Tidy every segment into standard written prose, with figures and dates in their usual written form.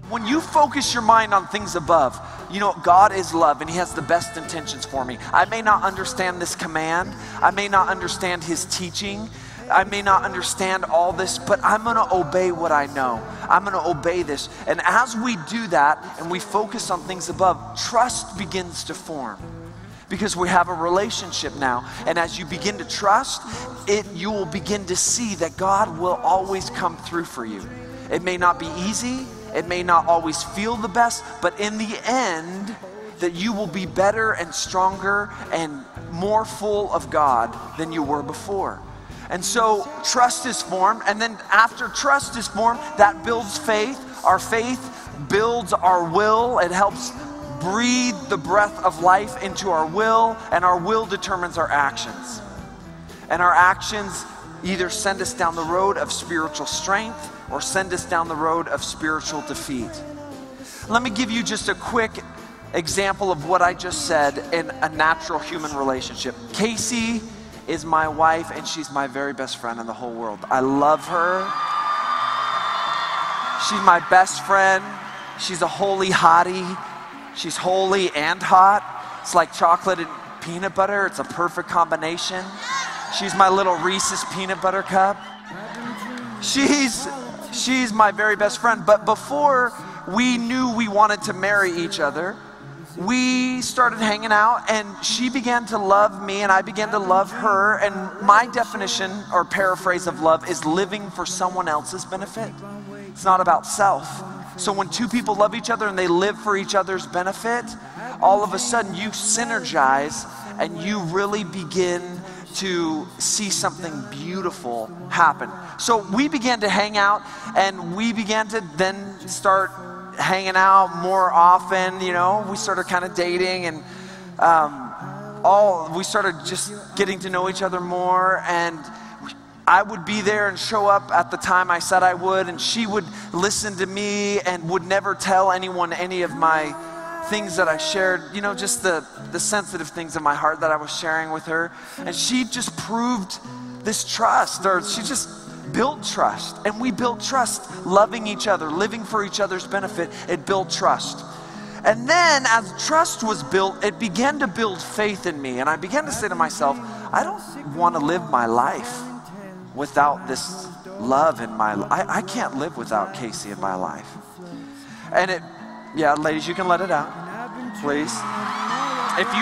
When you focus your mind on things above, you know, God is love and he has the best intentions for me. I may not understand this command. I may not understand his teaching. I may not understand all this, but I'm going to obey what I know. I'm going to obey this. And as we do that and we focus on things above, trust begins to form because we have a relationship now. And as you begin to trust it, you will begin to see that God will always come through for you. It may not be easy. It may not always feel the best, but in the end, that you will be better and stronger and more full of God than you were before. And so trust is formed, and then after trust is formed, that builds faith. Our faith builds our will. It helps breathe the breath of life into our will, and our will determines our actions. And our actions either send us down the road of spiritual strength or send us down the road of spiritual defeat. Let me give you just a quick example of what I just said in a natural human relationship. Casey is my wife and she's my very best friend in the whole world. I love her. She's my best friend. She's a holy hottie. She's holy and hot. It's like chocolate and peanut butter. It's a perfect combination. She's my little Reese's peanut butter cup. She's my very best friend. But before we knew we wanted to marry each other, we started hanging out and she began to love me and I began to love her. And my definition or paraphrase of love is living for someone else's benefit. It's not about self. So when two people love each other and they live for each other's benefit, all of a sudden you synergize and you really begin to see something beautiful happen. So we began to hang out and we began to then start hanging out more often. You know, we started kind of dating and we started just getting to know each other more, and I would be there and show up at the time I said I would, and she would listen to me and would never tell anyone any of my things that I shared, you know, just the sensitive things in my heart that I was sharing with her. And she just proved this trust, or she just built trust. And we built trust, loving each other, living for each other's benefit. It built trust. And then as trust was built, it began to build faith in me. And I began to say to myself, I don't want to live my life without this love in my life. I can't live without Casey in my life. And yeah, ladies, you can let it out, please. If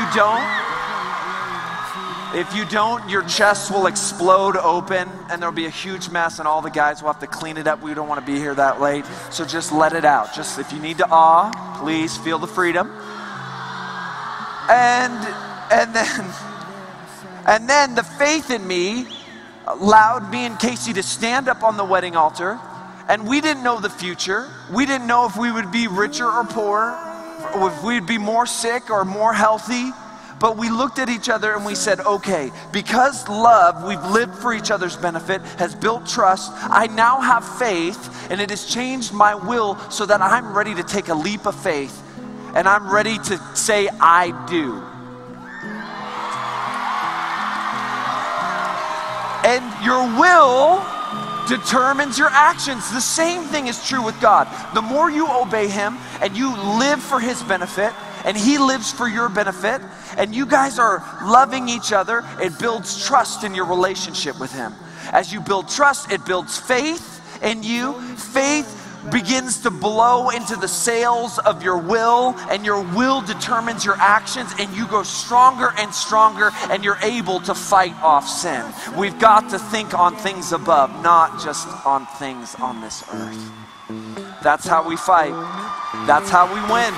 you don't, your chest will explode open and there'll be a huge mess and all the guys will have to clean it up. We don't want to be here that late. So just let it out. Just if you need to please feel the freedom. And then the faith in me allowed me and Casey to stand up on the wedding altar. And we didn't know the future. We didn't know if we would be richer or poor, or if we'd be more sick or more healthy. But we looked at each other and we said, okay, because love, we've lived for each other's benefit, has built trust, I now have faith, and it has changed my will so that I'm ready to take a leap of faith. And I'm ready to say, I do. And your will determines your actions. The same thing is true with God. The more you obey him and you live for his benefit and he lives for your benefit and you guys are loving each other, it builds trust in your relationship with him. As you build trust, it builds faith in you. Faith begins to blow into the sails of your will, and your will determines your actions, and you go stronger and stronger, and you're able to fight off sin. We've got to think on things above, not just on things on this earth. That's how we fight. That's how we win.